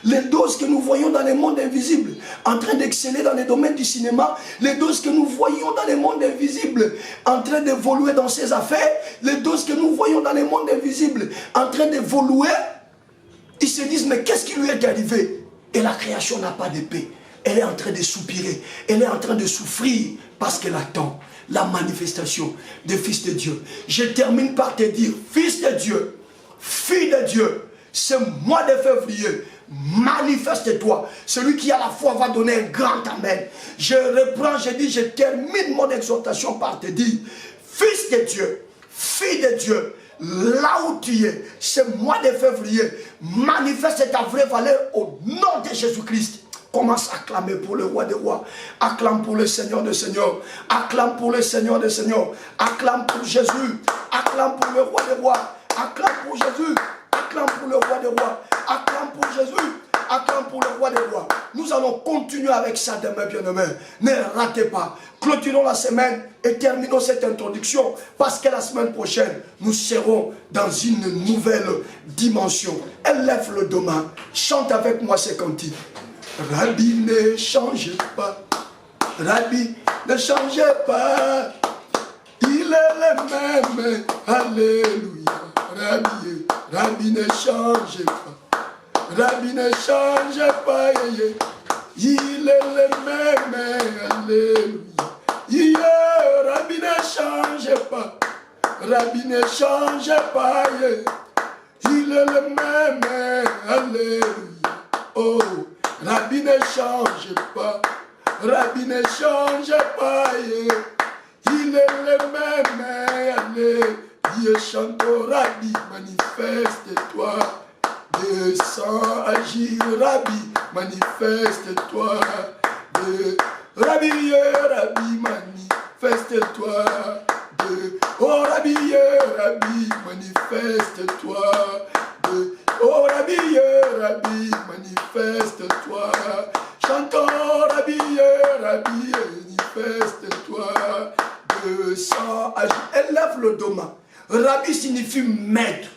Les doses que nous voyons dans le monde invisible, en train d'exceller dans les domaines du cinéma. Les doses que nous voyons dans le monde invisible, en train d'évoluer dans ses affaires. Les doses que nous voyons dans le monde invisible, en train d'évoluer. Ils se disent, mais qu'est-ce qui lui est arrivé? Et la création n'a pas de paix. Elle est en train de soupirer. Elle est en train de souffrir parce qu'elle attend la manifestation du Fils de Dieu. Je termine par te dire, Fils de Dieu, fille de Dieu, ce mois de février, manifeste-toi. Celui qui a la foi va donner un grand amen. Je reprends, je termine mon exhortation par te dire, Fils de Dieu, fille de Dieu, là où tu es, ce mois de février, manifeste ta vraie valeur au nom de Jésus-Christ. Commence à acclamer pour le roi des rois. Acclame pour le Seigneur des seigneurs. Acclame pour le Seigneur des seigneurs. Acclame pour Jésus. Acclame pour le roi des rois. Acclame pour Jésus. Acclame pour le roi des rois. Acclame pour Jésus. Acclame pour le roi des rois. Nous allons continuer avec ça demain, bien-aimés. Ne ratez pas. Clôturons la semaine et terminons cette introduction parce que la semaine prochaine, nous serons dans une nouvelle dimension. Élève le demain. Chante avec moi ces cantiques. Rabbi, ne changez pas. Rabbi, ne changez pas. Il est le même. Alléluia. Rabbi, Rabbi, ne changez pas. Rabbi, ne changez pas. Il est le même. Alléluia. Rabbi, ne changez pas. Rabbi, ne changez pas. Il est le même. Alléluia. Oh. Rabbi, ne change pas. Rabbi, ne change pas. Il est le même. Allez, chante au Rabbi, manifeste-toi. Descends, agis, Rabbi, manifeste-toi. Rabbi, Rabbi, manifeste-toi. Oh Rabbi, Rabbi, manifeste-toi. Oh Rabbi, Rabbi, manifeste-toi. Chantons Rabbi, Rabbi, manifeste-toi. Descends. Rabbi signifie maître.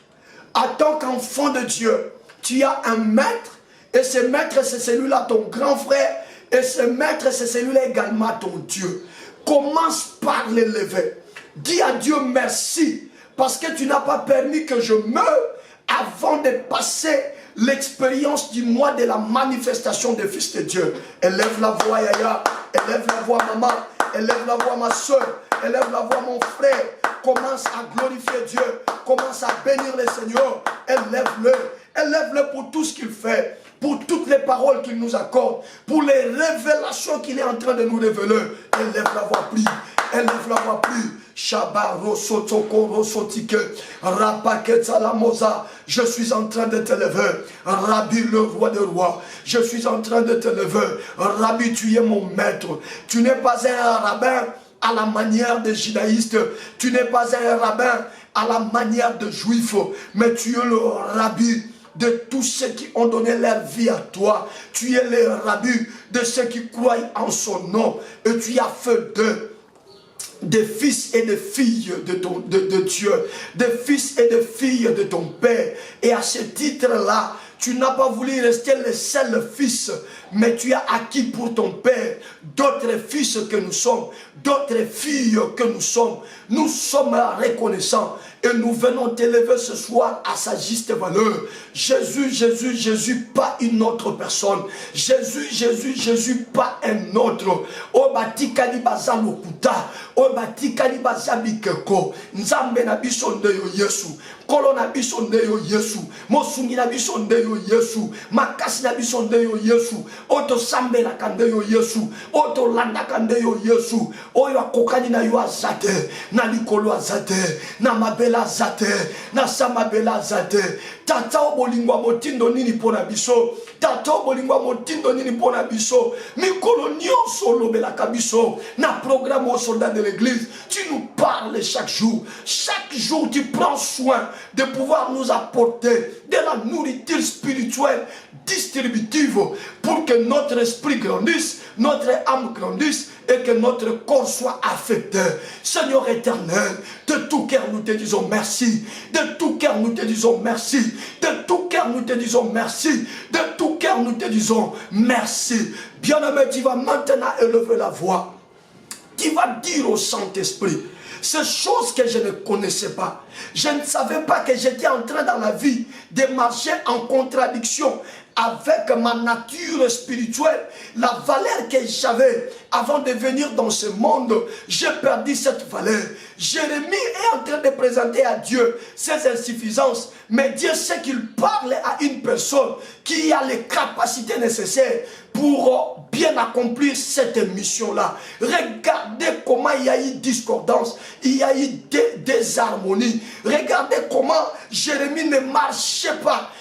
En tant qu'enfant de Dieu, tu as un maître, et ce maître, c'est celui-là, ton grand frère, et ce maître, c'est celui-là également, ton Dieu. Commence par l'élever. Dis à Dieu merci, parce que tu n'as pas permis que je meure avant de passer l'expérience du mois de la manifestation des fils de Dieu. Élève la voix, Yaya. Élève la voix, maman. Élève la voix, ma soeur. Élève la voix, mon frère. Commence à glorifier Dieu. Commence à bénir le Seigneur. Élève-le. Élève-le pour tout ce qu'il fait. Pour toutes les paroles qu'il nous accorde. Pour les révélations qu'il est en train de nous révéler. Élève la voix, prie. Élève la voix, prie. Shabaro sotoko rosotike rapaketsalamosa. Je suis en train de te lever. Rabbi le roi des rois. Je suis en train de te lever. Rabbi, tu es mon maître. Tu n'es pas un rabbin à la manière des judaïstes. Tu n'es pas un rabbin à la manière de juifs. Mais tu es le rabbi de tous ceux qui ont donné leur vie à toi. Tu es le rabbi de ceux qui croient en son nom. Et tu as fait d'eux des fils et des filles de Dieu, des fils et des filles de ton Père. Et à ce titre-là, tu n'as pas voulu rester le seul fils, mais tu as acquis pour ton Père d'autres fils que nous sommes, d'autres filles que nous sommes. Nous sommes reconnaissants et nous venons t'élever ce soir à sa juste valeur. Jésus, Jésus, Jésus, pas une autre personne. Jésus, Jésus, Jésus, pas un autre. O batika ni baza lokuta, o batika ni baza bikeko. Nzambe na biso ndeyo Yesu. Kolo na biso ndeyo Yesu. Mosungi na biso ndeyo Yesu. Makasi na biso ndeyo Yesu. Oto sambe na kandeyo Yesu. Oto landa kandeyo Yesu. Oyo akokani na yo azate. Na likolo azate. Na mabela azate. Na samabela azate. Tata obolingwa motindo nini pona biso. Tata obolingwa motindo nini pona biso. Mikolo nyonso lobelaka biso. Na programme au soldat de l'église. Tu nous parles chaque jour. Chaque jour tu prends soin de pouvoir nous apporter de la nourriture spirituelle distributive pour que notre esprit grandisse, notre âme grandisse et que notre corps soit affecté. Seigneur éternel, de tout cœur nous te disons merci. De tout cœur nous te disons merci. De tout cœur nous te disons merci. De tout cœur nous te disons merci. Bien-aimé, tu vas maintenant élever la voix. Tu vas dire au Saint-Esprit ces choses que je ne connaissais pas. Je ne savais pas que j'étais en train dans la vie de marcher en contradiction avec ma nature spirituelle, la valeur que j'avais avant de venir dans ce monde. J'ai perdu cette valeur. Jérémie est en train de présenter à Dieu ses insuffisances, mais Dieu sait qu'il parle à une personne qui a les capacités nécessaires pour bien accomplir cette mission-là. Regardez comment il y a eu discordance, il y a eu désharmonie. Regardez comment Jérémie ne marchait pas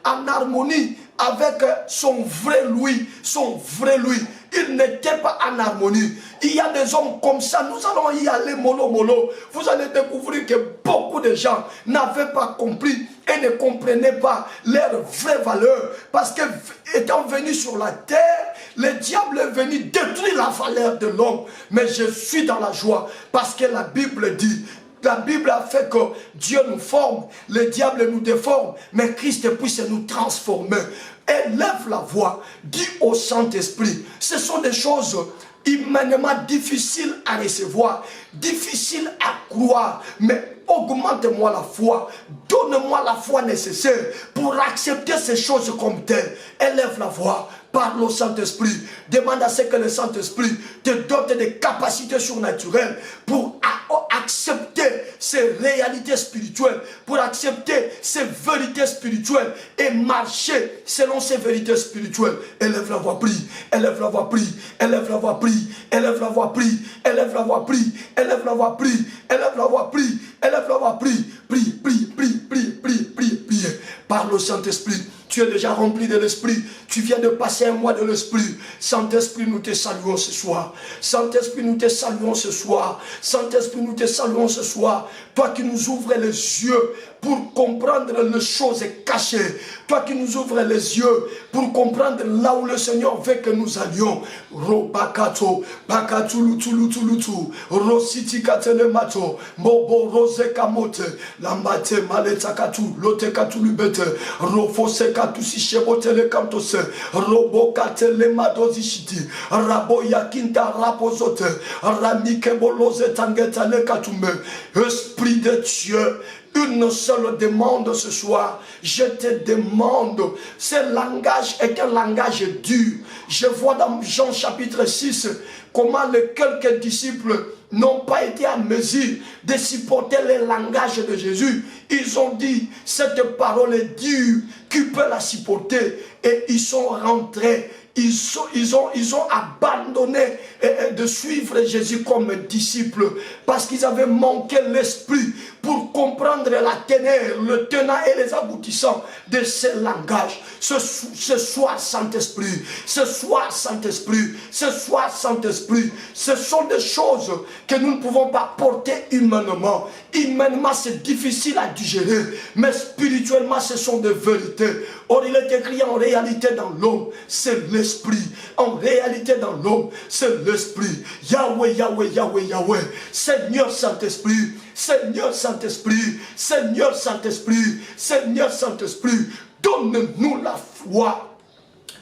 en harmonie avec son vrai lui, Il n'était pas en harmonie. Il y a des hommes comme ça, nous allons y aller mollo. Vous allez découvrir que beaucoup de gens n'avaient pas compris et ne comprenaient pas leur vraie valeur. Parce que étant venu sur la terre, le diable est venu détruire la valeur de l'homme. Mais je suis dans la joie parce que la Bible dit, la Bible a fait que Dieu nous forme, le diable nous déforme, mais Christ puisse nous transformer. Élève la voix, dis au Saint-Esprit, ce sont des choses humainement difficiles à recevoir, difficiles à croire, mais augmente-moi la foi, donne-moi la foi nécessaire pour accepter ces choses comme telles. Élève la voix, parle au Saint-Esprit, demande à ce que le Saint-Esprit te dote des capacités surnaturelles pour accepter ces réalités spirituelles, pour accepter ces vérités spirituelles et marcher selon ces vérités spirituelles. Élève la voix, prie, élève la voix, prie, élève la voix, prie, élève la voix, prie, élève la voix, prie, élève la voix, prie, élève la voix, prie, élève la voix, prie, prie. Parle au Saint-Esprit. Tu es déjà rempli de l'Esprit. Tu viens de passer un mois de l'Esprit. Saint-Esprit, nous te saluons ce soir. Saint-Esprit, nous te saluons ce soir. Saint-Esprit, nous te saluons ce soir. Toi qui nous ouvres les yeux pour comprendre les choses cachées. Toi qui nous ouvres les yeux pour comprendre là où le Seigneur veut que nous allions. Robakato, Bakatulutulutulutu, Rositi Katelemato, Mobo Rose Kamote, Lambate Maletakatu, Lotekatulubete, Rofose Katusi Shebotele Kantose, Robo Katelemadozishiti, Rabo Yakinta Rapozote, Ramike Bolose Tangetale Katume, Esprit de Dieu. Une seule demande ce soir, je te demande, ce langage est un langage dur. Je vois dans Jean chapitre 6, comment les quelques disciples n'ont pas été en mesure de supporter le langage de Jésus. Ils ont dit, cette parole est dure, qui peut la supporter? Et ils sont rentrés. Ils ont abandonné de suivre Jésus comme disciple parce qu'ils avaient manqué l'esprit pour comprendre la ténèbre, le tenant et les aboutissants de ce langage. Ce soir, Saint-Esprit, ce soir, Saint-Esprit, ce soir, Saint-Esprit, ce sont des choses que nous ne pouvons pas porter humainement. Humainement, c'est difficile à digérer, mais spirituellement, ce sont des vérités. Or, il est écrit en réalité dans l'homme, c'est l'esprit. En réalité dans l'homme, c'est l'esprit. Yahweh, Yahweh, Yahweh, Yahweh. Seigneur Saint-Esprit, Seigneur Saint-Esprit, Seigneur Saint-Esprit, Seigneur Saint-Esprit, donne-nous la foi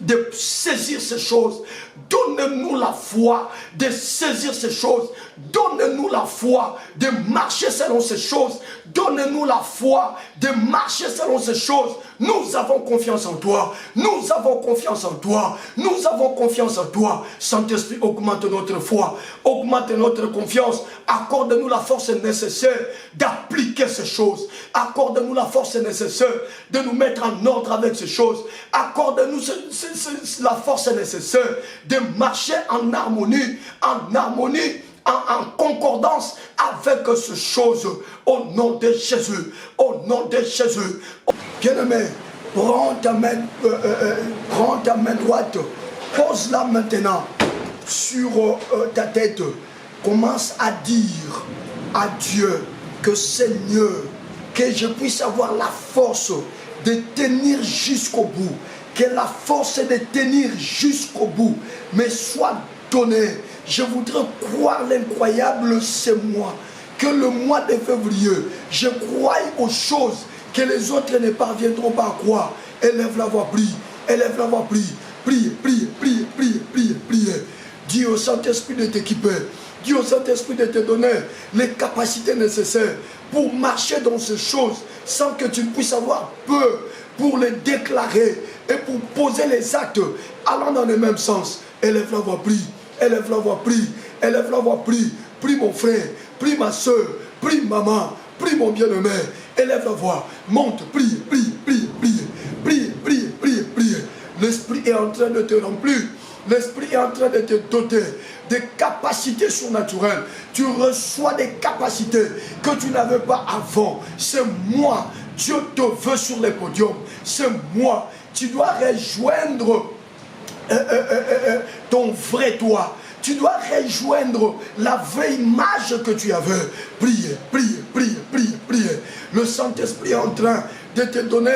de saisir ces choses. Donne-nous la foi de saisir ces choses. Donne-nous la foi de marcher selon ces choses. Donne-nous la foi de marcher selon ces choses. Nous avons confiance en toi. Nous avons confiance en toi. Nous avons confiance en toi. Saint-Esprit, augmente notre foi. Augmente notre confiance. Accorde-nous la force nécessaire d'appliquer ces choses. Accorde-nous la force nécessaire de nous mettre en ordre avec ces choses. Accorde-nous la force nécessaire de marcher en harmonie, en concordance avec ces choses, au nom de Jésus, au nom de Jésus. Bien-aimé, prends ta main droite, pose-la maintenant sur ta tête, commence à dire à Dieu que Seigneur, que je puisse avoir la force de tenir jusqu'au bout, que la force de tenir jusqu'au bout me soit donnée. Je voudrais croire l'incroyable, c'est moi. Que le mois de février, je croie aux choses que les autres ne parviendront pas à croire. Élève la voix, prie. Élève la voix, prie. Prie, prie, prie, prie, prie, prie. Dis au Saint-Esprit de t'équiper. Dis au Saint-Esprit de te donner les capacités nécessaires pour marcher dans ces choses sans que tu puisses avoir peur, pour les déclarer et pour poser les actes allant dans le même sens. Élève la voix, prie. Élève la voix, prie. Élève la voix, prie. Prie mon frère, prie ma soeur, prie maman, prie mon bien-aimé. Élève la voix, monte, prie, prie, prie, prie, prie, prie, prie, prie. L'Esprit est en train de te remplir. L'Esprit est en train de te doter des capacités surnaturelles. Tu reçois des capacités que tu n'avais pas avant. C'est moi. Dieu te veut sur les podiums. C'est moi. Tu dois rejoindre ton vrai toi. Tu dois rejoindre la vraie image que tu avais. Priez, priez, priez, priez, priez. Le Saint-Esprit est en train de te donner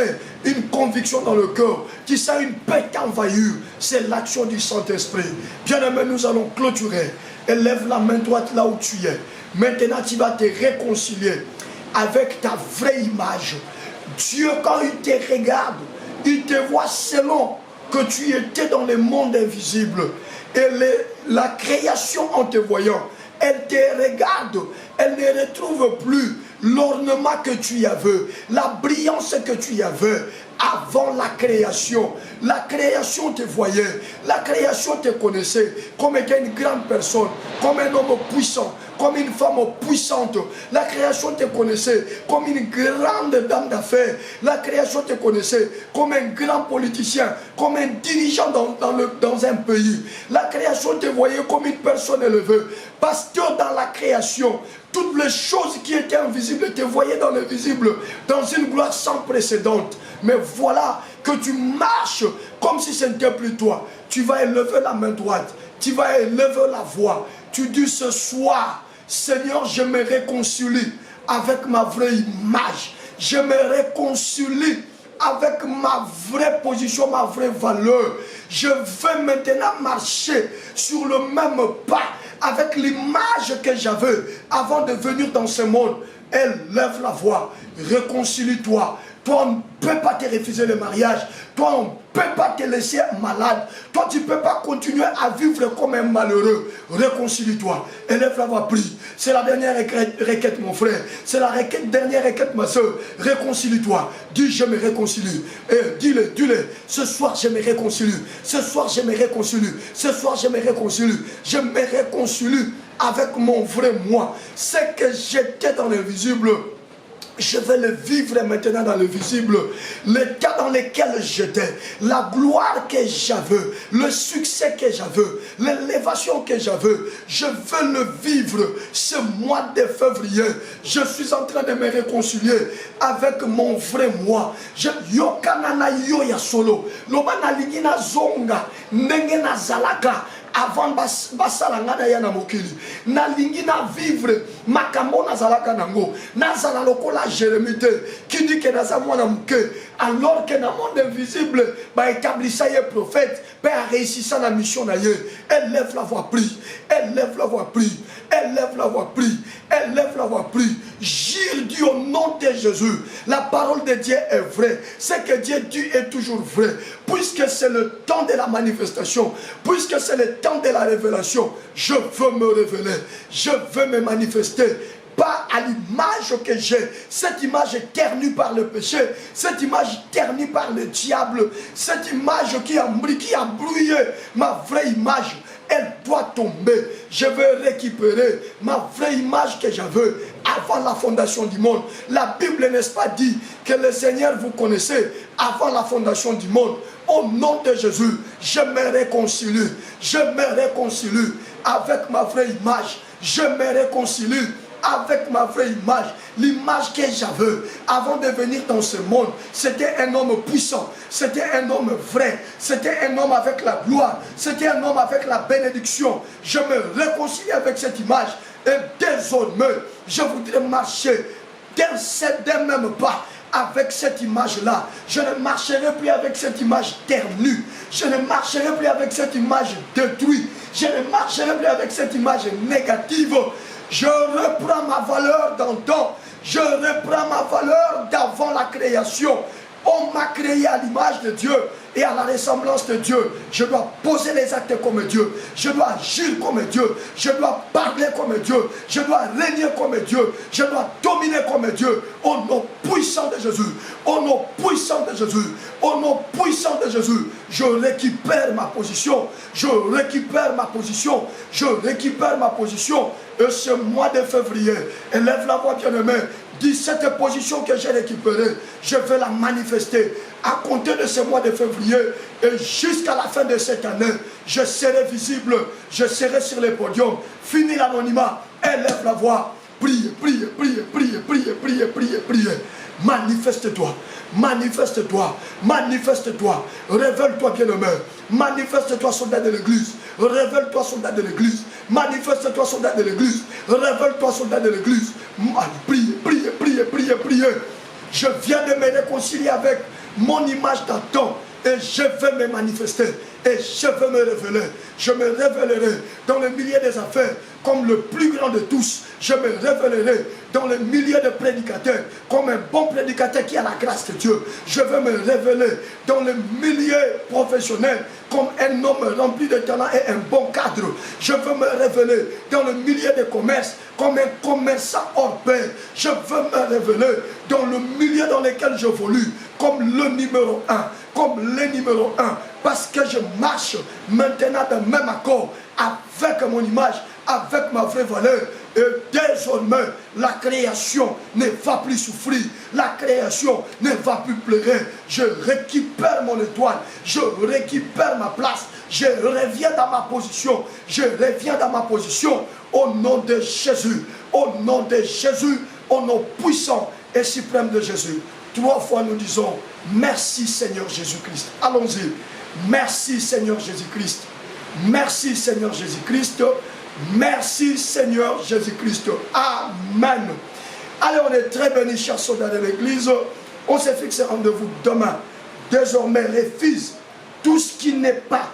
une conviction dans le cœur. Tu sens une paix t'envahir. C'est l'action du Saint-Esprit. Bien-aimé, nous allons clôturer. Élève la main droite là où tu es. Maintenant, tu vas te réconcilier avec ta vraie image. Dieu, quand il te regarde, il te voit selon que tu étais dans le monde invisible. Et la création en te voyant, elle te regarde, elle ne retrouve plus l'ornement que tu y avais, la brillance que tu y avais avant la création. La création te voyait, la création te connaissait comme étant une grande personne, comme un homme puissant, comme une femme puissante. La création te connaissait comme une grande dame d'affaires. La création te connaissait comme un grand politicien, comme un dirigeant dans un pays. La création te voyait comme une personne élevée. Parce que dans la création, toutes les choses qui étaient invisibles te voyaient dans le visible, dans une gloire sans précédent. Mais voilà que tu marches comme si ce n'était plus toi. Tu vas élever la main droite, tu vas élever la voix. Tu dis ce soir, Seigneur, je me réconcilie avec ma vraie image. je me réconcilie avec ma vraie position, ma vraie valeur. Je veux maintenant marcher sur le même pas avec l'image que j'avais avant de venir dans ce monde. Élève la voix, réconcilie-toi. Toi, on ne peut pas te refuser le mariage. Toi, on ne peut pas te laisser malade. Toi, tu ne peux pas continuer à vivre comme un malheureux. Réconcilie-toi. Élève la voix, prie. C'est la dernière requête, mon frère. C'est la dernière requête, ma soeur. Réconcilie-toi. Dis, je me réconcilie. Dis-le, dis-le. Ce soir, je me réconcilie. Ce soir, je me réconcilie. Ce soir, je me réconcilie. Je me réconcilie avec mon vrai moi. Ce que j'étais dans l'invisible, je vais le vivre maintenant dans le visible. L'état dans lequel j'étais, la gloire que j'avais, le succès que j'avais, l'élévation que j'avais, je veux le vivre ce mois de février. Je suis en train de me réconcilier avec mon vrai moi. Yokanana yo ya solo, lobana lingina zonga, nengena zalaka. Avant basalangana ya na mokili nalingi na vivre makambo nazalaka nango nazala lokola Jérémie qui dit que naza mwana muke alors que dans le monde invisible ba établissa ye prophète a réussi sa mission na ye. Élève la voix, prie, élève la voix, prie, élève la voix, prie, élève la voix, prie. Jure Dieu au nom de Jésus, la parole de Dieu est vraie, ce que Dieu dit est toujours vrai, puisque c'est le temps de la manifestation, puisque c'est le temps de la révélation. Je veux me révéler, je veux me manifester. Pas à l'image que j'ai, cette image est ternie par le péché, cette image ternie par le diable, cette image qui a brouillé ma vraie image. Elle doit tomber. Je veux récupérer ma vraie image que j'avais avant la fondation du monde. La Bible, n'est-ce pas, dit que le Seigneur vous connaissez avant la fondation du monde. Au nom de Jésus, je me réconcilie. Je me réconcilie avec ma vraie image. Je me réconcilie avec ma vraie image, l'image que j'avais avant de venir dans ce monde. C'était un homme puissant, c'était un homme vrai, c'était un homme avec la gloire, c'était un homme avec la bénédiction. Je me réconcilie avec cette image et désormais, je voudrais marcher d'un seul même pas avec cette image-là. Je ne marcherai plus avec cette image ternie. Je ne marcherai plus avec cette image détruite. Je ne marcherai plus avec cette image négative. Je reprends ma valeur d'antan. Je reprends ma valeur d'avant la création. On m'a créé à l'image de Dieu et à la ressemblance de Dieu. Je dois poser les actes comme Dieu. Je dois agir comme Dieu. Je dois parler comme Dieu. Je dois régner comme Dieu. Je dois dominer comme Dieu. Au nom puissant de Jésus. Au nom puissant de Jésus. Au nom puissant de Jésus. Je récupère ma position. Je récupère ma position. Je récupère ma position. Et ce mois de février, élève la voix, bien-aimé. Dis, cette position que j'ai récupérée, je vais la manifester à compter de ce mois de février et jusqu'à la fin de cette année. Je serai visible, je serai sur les podiums. Fini l'anonymat, élève la voix. Prie, prie, prie, prie, prie, prie, prie, prie. Manifeste-toi, manifeste-toi, manifeste-toi. Révèle-toi, bien-aimé. Manifeste-toi, soldat de l'église. Révèle-toi, soldat de l'église. Manifeste-toi, soldat de l'église. Révèle-toi, soldat de l'église. Prie, prie, prie, prie, prie. Je viens de me réconcilier avec mon image d'antan et je vais me manifester et je vais me révéler. Je me révélerai dans le milieu des affaires comme le plus grand de tous. Je me révélerai dans le milieu des prédicateurs comme un bon prédicateur qui a la grâce de Dieu. Je vais me révéler dans le milieu professionnel comme un homme rempli de talent et un bon cadre. Je veux me révéler dans le milieu des commerces comme un commerçant hors pair. Je veux me révéler dans le milieu dans lequel j'évolue comme le numéro 1, comme le numéro 1, parce que je marche maintenant dans le même accord avec mon image, avec ma vraie valeur. Et désormais, la création ne va plus souffrir, la création ne va plus pleurer. Je récupère mon étoile, je récupère ma place, je reviens dans ma position, je reviens dans ma position au nom de Jésus, au nom de Jésus, au nom puissant et suprême de Jésus. 3 fois nous disons merci Seigneur Jésus-Christ. Allons-y. Merci Seigneur Jésus-Christ. Merci Seigneur Jésus-Christ. Merci Seigneur Jésus-Christ. Amen. Allez, on est très bénis, chers soldats de l'église. On s'est fixé rendez-vous demain. Désormais, refuse tout ce qui n'est pas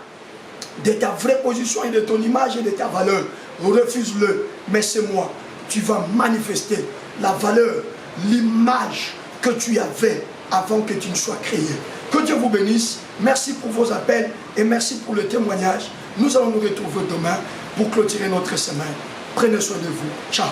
de ta vraie position et de ton image et de ta valeur. Refuse-le. Mais c'est moi. Tu vas manifester la valeur, l'image que tu avais avant que tu ne sois créé. Que Dieu vous bénisse. Merci pour vos appels et merci pour le témoignage. Nous allons nous retrouver demain pour clôturer notre semaine. Prenez soin de vous. Ciao.